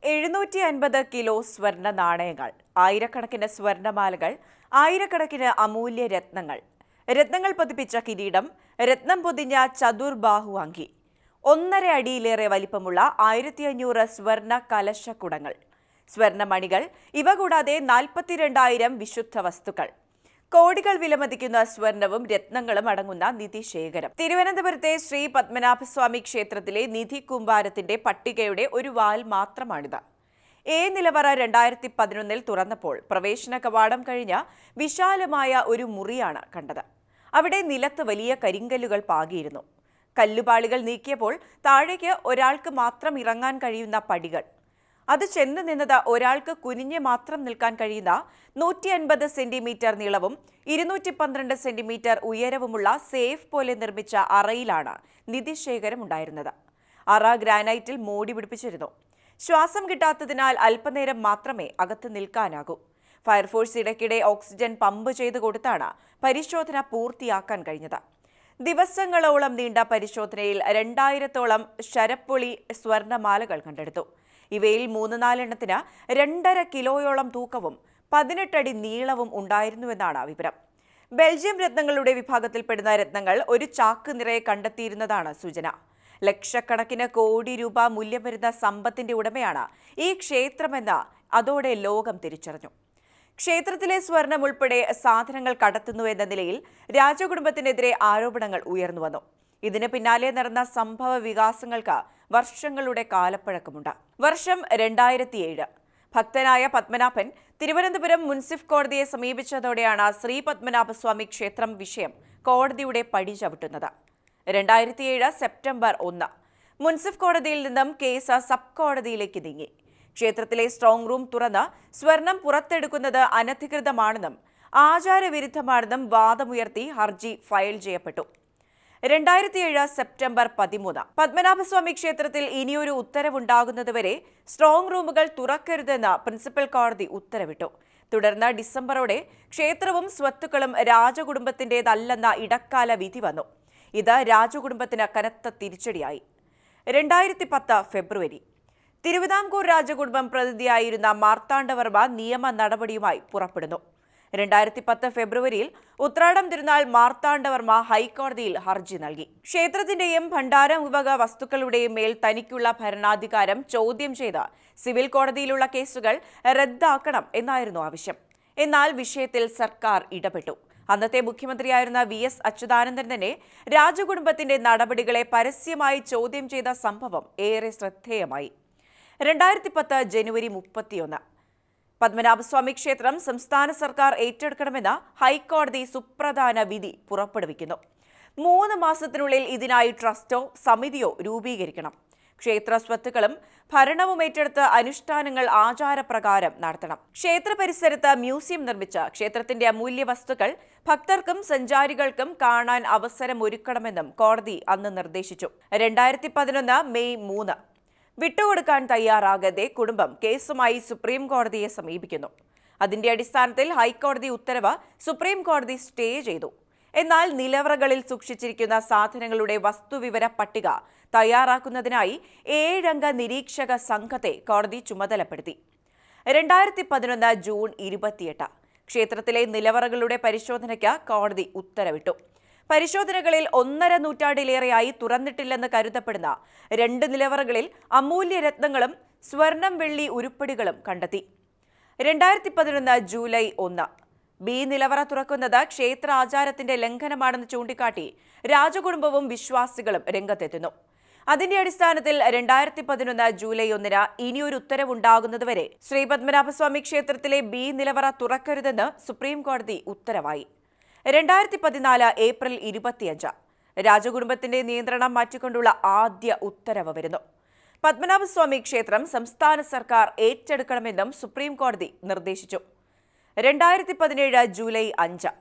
750 kilo സ്വർണ്ണ നാണയങ്ങൾ, ആയിരക്കണക്കിന് സ്വർണ്ണമാലകൾ, ആയിരക്കണക്കിന് അമൂല്യ രത്നങ്ങൾ പതിപ്പിച്ച കിരീടം, രത്നം പൊതിഞ്ഞ ചതുർബാഹു അങ്കി, 1.5 അടിയിലേറെ വലിപ്പമുള്ള 1500 സ്വർണ്ണ കലശക്കുടങ്ങൾ, സ്വർണ്ണമണികൾ, ഇവ കൂടാതെ 42,000 വിശുദ്ധ വസ്തുക്കൾ, കോടികൾ വിലമതിക്കുന്ന സ്വർണവും രത്നങ്ങളും അടങ്ങുന്ന നിധിശേഖരം. തിരുവനന്തപുരത്തെ ശ്രീ പത്മനാഭസ്വാമി ക്ഷേത്രത്തിലെ നിധി കൂമ്പാരത്തിന്റെ പട്ടികയുടെ ഒരു വാൽ മാത്രമാണിത്. നിലവറ 2011 തുറന്നപ്പോൾ പ്രവേശന കവാടം കഴിഞ്ഞ വിശാലമായ ഒരു മുറിയാണ് കണ്ടത്. അവിടെ നിലത്ത് വലിയ കരിങ്കല്ലുകൾ പാകിയിരുന്നു. കല്ലുപാളികൾ നീക്കിയപ്പോൾ താഴേക്ക് ഒരാൾക്ക് മാത്രം ഇറങ്ങാൻ കഴിയുന്ന പടികൾ. അത് ചെന്ന് നിന്നത് ഒരാൾക്ക് കുനിഞ്ഞ് മാത്രം നിൽക്കാൻ കഴിയുന്ന 150 സെന്റിമീറ്റർ നീളവും 212 സെന്റിമീറ്റർ ഉയരവുമുള്ള സേഫ് പോലെ നിർമ്മിച്ച അറയിലാണ് നിധിശേഖരം ഉണ്ടായിരുന്നത്. അറ ഗ്രാനൈറ്റിൽ മോടി പിടിപ്പിച്ചിരുന്നു. ശ്വാസം കിട്ടാത്തതിനാൽ അല്പനേരം മാത്രമേ അകത്ത് നിൽക്കാനാകൂ. ഫയർഫോഴ്സ് ഇടയ്ക്കിടെ ഓക്സിജൻ പമ്പ് ചെയ്ത് കൊടുത്താണ് പരിശോധന പൂർത്തിയാക്കാൻ കഴിഞ്ഞത്. ദിവസങ്ങളോളം നീണ്ട പരിശോധനയിൽ 2000-ഓളം ശരപ്പൊളി സ്വർണ്ണമാലകൾ കണ്ടെടുത്തു. ഇവയിൽ 3-4 എണ്ണത്തിന് 2.5 കിലോയോളം തൂക്കവും 18 അടി നീളവും ഉണ്ടായിരുന്നുവെന്നാണ് വിവരം. ബെൽജിയം രത്നങ്ങളുടെ വിഭാഗത്തിൽപ്പെടുന്ന രത്നങ്ങൾ ഒരു ചാക്ക് നിറയെ കണ്ടെത്തിയിരുന്നതാണ് സൂചന. ലക്ഷക്കണക്കിന് കോടി രൂപ മൂല്യം വരുന്ന സമ്പത്തിന്റെ ഉടമയാണ് ഈ ക്ഷേത്രമെന്ന് അതോടെ ലോകം തിരിച്ചറിഞ്ഞു. ക്ഷേത്രത്തിലെ സ്വർണം ഉൾപ്പെടെ സാധനങ്ങൾ കടത്തുന്നുവെന്ന നിലയിൽ രാജകുടുംബത്തിനെതിരെ ആരോപണങ്ങൾ ഉയർന്നുവന്നു. ഇതിന് പിന്നാലെ നടന്ന സംഭവ വികാസങ്ങൾക്ക് വർഷങ്ങളുടെ കാലപ്പഴക്കമുണ്ട്. വർഷം 2007. ഭക്തനായ പത്മനാഭൻ തിരുവനന്തപുരം മുൻസിഫ് കോടതിയെ സമീപിച്ചതോടെയാണ് ശ്രീ പത്മനാഭസ്വാമി ക്ഷേത്രം വിഷയം കോടതിയുടെ പടി ചവിട്ടുന്നത്. 2007 സെപ്റ്റംബർ 1 മുൻസിഫ് കോടതിയിൽ നിന്നും കേസ് സബ് കോടതിയിലേക്ക് നീങ്ങി. ക്ഷേത്രത്തിലെ സ്ട്രോങ് റൂം തുറന്ന് സ്വർണം പുറത്തെടുക്കുന്നത് അനധികൃതമാണെന്നും ആചാരവിരുദ്ധമാണെന്നും വാദമുയർത്തി ഹർജി ഫയൽ ചെയ്യപ്പെട്ടു. 2007 സെപ്റ്റംബർ 13 പത്മനാഭസ്വാമി ക്ഷേത്രത്തിൽ ഇനിയൊരു ഉത്തരവുണ്ടാകുന്നതുവരെ സ്ട്രോങ് റൂമുകൾ തുറക്കരുതെന്ന് പ്രിൻസിപ്പൽ കോടതി ഉത്തരവിട്ടു. തുടർന്ന് ഡിസംബറോടെ ക്ഷേത്രവും സ്വത്തുക്കളും രാജകുടുംബത്തിന്റേതല്ലെന്ന ഇടക്കാല വിധി വന്നു. ഇത് രാജകുടുംബത്തിന് കനത്ത തിരിച്ചടിയായി. 2010 ഫെബ്രുവരി തിരുവിതാംകൂർ രാജകുടുംബം പ്രതിനിധിയായിരുന്ന മാർത്താണ്ഡവർമ്മ നിയമ നടപടിയുമായി പുറപ്പെടുന്നു. 2010 ഫെബ്രുവരിയിൽ ഉത്രാടം തിരുനാൾ മാർത്താണ്ഡവർമ്മ ഹൈക്കോടതിയിൽ ഹർജി നൽകി. ക്ഷേത്രത്തിന്റെയും ഭണ്ഡാരം ഉപക വസ്തുക്കളുടെയും മേൽ തനിക്കുള്ള ഭരണാധികാരം ചോദ്യം ചെയ്ത് സിവിൽ കോടതിയിലുള്ള കേസുകൾ റദ്ദാക്കണം എന്നായിരുന്നു ആവശ്യം. എന്നാൽ വിഷയത്തിൽ സർക്കാർ ഇടപെട്ടു. അന്നത്തെ മുഖ്യമന്ത്രിയായിരുന്ന VS അച്യുതാനന്ദൻ തന്നെ രാജകുടുംബത്തിന്റെ നടപടികളെ പരസ്യമായി ചോദ്യം ചെയ്ത സംഭവം ഏറെ ശ്രദ്ധേയമായി. 2010 ജനുവരി 31 പത്മനാഭസ്വാമി ക്ഷേത്രം സംസ്ഥാന സർക്കാർ ഏറ്റെടുക്കണമെന്ന് ഹൈക്കോടതി സുപ്രധാന വിധി പുറപ്പെടുവിക്കുന്നു. 3 മാസത്തിനുള്ളിൽ ഇതിനായി ട്രസ്റ്റോ സമിതിയോ രൂപീകരിക്കണം. ക്ഷേത്ര സ്വത്തുക്കളും ഭരണവും ഏറ്റെടുത്ത് അനുഷ്ഠാനങ്ങൾ ആചാരപ്രകാരം നടത്തണം. ക്ഷേത്ര പരിസരത്ത് മ്യൂസിയം നിർമ്മിച്ച് ക്ഷേത്രത്തിന്റെ അമൂല്യ വസ്തുക്കൾ ഭക്തർക്കും സഞ്ചാരികൾക്കും കാണാൻ അവസരം ഒരുക്കണമെന്നും കോടതി അന്ന് നിർദ്ദേശിച്ചു. 2011 മെയ് 3 വിട്ടുകൊടുക്കാൻ തയ്യാറാകാതെ കുടുംബം കേസുമായി സുപ്രീം കോടതിയെ സമീപിക്കുന്നു. അതിന്റെ അടിസ്ഥാനത്തിൽ ഹൈക്കോടതി ഉത്തരവ് സുപ്രീം കോടതി സ്റ്റേ ചെയ്തു. എന്നാൽ നിലവറകളിൽ സൂക്ഷിച്ചിരിക്കുന്ന സാധനങ്ങളുടെ വസ്തുവിവര പട്ടിക തയ്യാറാക്കുന്നതിനായി 7 അംഗ നിരീക്ഷക സംഘത്തെ കോടതി ചുമതലപ്പെടുത്തി. 2011 ജൂൺ 28 ക്ഷേത്രത്തിലെ നിലവറകളുടെ പരിശോധനയ്ക്ക് കോടതി ഉത്തരവിട്ടു. പരിശോധനകളിൽ 1.5 നൂറ്റാണ്ടിലേറെയായി തുറന്നിട്ടില്ലെന്ന് കരുതപ്പെടുന്ന 2 നിലവറകളിൽ അമൂല്യ രത്നങ്ങളും സ്വർണം വെള്ളി ഉരുപ്പടികളും കണ്ടെത്തി. 2011 ജൂലൈ 1 ബി നിലവറ തുറക്കുന്നത് ക്ഷേത്ര ആചാരത്തിന്റെ ലംഘനമാണെന്ന് ചൂണ്ടിക്കാട്ടി രാജകുടുംബവും വിശ്വാസികളും രംഗത്തെത്തുന്നു. അതിന്റെ അടിസ്ഥാനത്തിൽ 2011 ജൂലൈ 1 ഇനിയൊരു ഉത്തരവുണ്ടാകുന്നതുവരെ ശ്രീ പത്മനാഭസ്വാമി ക്ഷേത്രത്തിലെ ബി നിലവറ തുറക്കരുതെന്ന് സുപ്രീം കോടതി ഉത്തരവായി. 2014 ഏപ്രിൽ 25 രാജകുടുംബത്തിന്റെ നിയന്ത്രണം മാറ്റിക്കൊണ്ടുള്ള ആദ്യ ഉത്തരവ് വരുന്നു. പത്മനാഭസ്വാമി ക്ഷേത്രം സംസ്ഥാന സർക്കാർ ഏറ്റെടുക്കണമെന്നും സുപ്രീം കോടതി നിർദ്ദേശിച്ചു. 2017 ജൂലൈ 5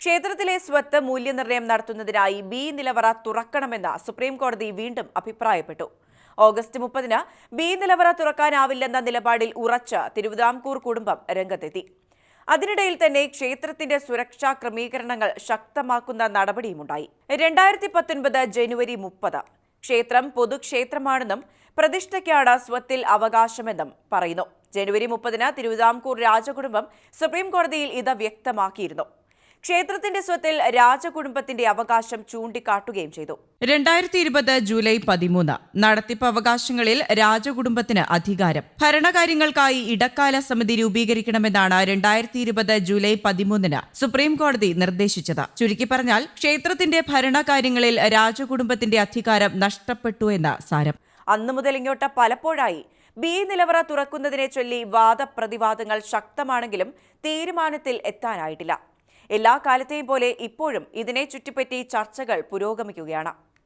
ക്ഷേത്രത്തിലെ സ്വത്ത് മൂല്യനിർണ്ണയം നടത്തുന്നതിനായി ബി നിലവറ തുറക്കണമെന്ന് സുപ്രീം കോടതി വീണ്ടും അഭിപ്രായപ്പെട്ടു. ഓഗസ്റ്റ് 30 ബി നിലവറ തുറക്കാനാവില്ലെന്ന നിലപാടിൽ ഉറച്ച് തിരുവിതാംകൂർ കുടുംബം രംഗത്തെത്തി. അതിനിടയിൽ തന്നെ ക്ഷേത്രത്തിന്റെ സുരക്ഷാ ക്രമീകരണങ്ങൾ ശക്തമാക്കുന്ന നടപടിയുമുണ്ടായി. 2019 ജനുവരി 30 ക്ഷേത്രം പൊതുക്ഷേത്രമാണെന്നും പ്രതിഷ്ഠയ്ക്കാണ് സ്വത്തിൽ അവകാശമെന്നും പറയുന്നു. ജനുവരി 30-ന് തിരുവിതാംകൂർ രാജകുടുംബം സുപ്രീം കോടതിയിൽ ഇത് വ്യക്തമാക്കിയിരുന്നു. ക്ഷേത്രത്തിന്റെ സ്വത്തിൽ രാജകുടുംബത്തിന്റെ അവകാശം ചൂണ്ടിക്കാട്ടുകയും ചെയ്തു. 2020 ജൂലൈ 13 നടത്തിപ്പ് അവകാശങ്ങളിൽ രാജകുടുംബത്തിന് അധികാരം. ഭരണകാര്യങ്ങൾക്കായി ഇടക്കാല സമിതി രൂപീകരിക്കണമെന്നാണ് 2020 ജൂലൈ 13 സുപ്രീം കോടതി നിർദ്ദേശിച്ചത്. ചുരുക്കി പറഞ്ഞാൽ ക്ഷേത്രത്തിന്റെ ഭരണകാര്യങ്ങളിൽ രാജകുടുംബത്തിന്റെ അധികാരം നഷ്ടപ്പെട്ടു എന്ന സാരം. അന്നു മുതൽ ഇങ്ങോട്ട് പലപ്പോഴായി ബി നിലവറ തുറക്കുന്നതിനെ ചൊല്ലി വാദപ്രതിവാദങ്ങൾ ശക്തമാണെങ്കിലും തീരുമാനത്തിൽ എത്താനായിട്ടില്ല. എല്ലാ കാലത്തെയും പോലെ ഇപ്പോഴും ഇതിനെ ചുറ്റിപ്പറ്റി ചർച്ചകൾ പുരോഗമിക്കുകയാണ്.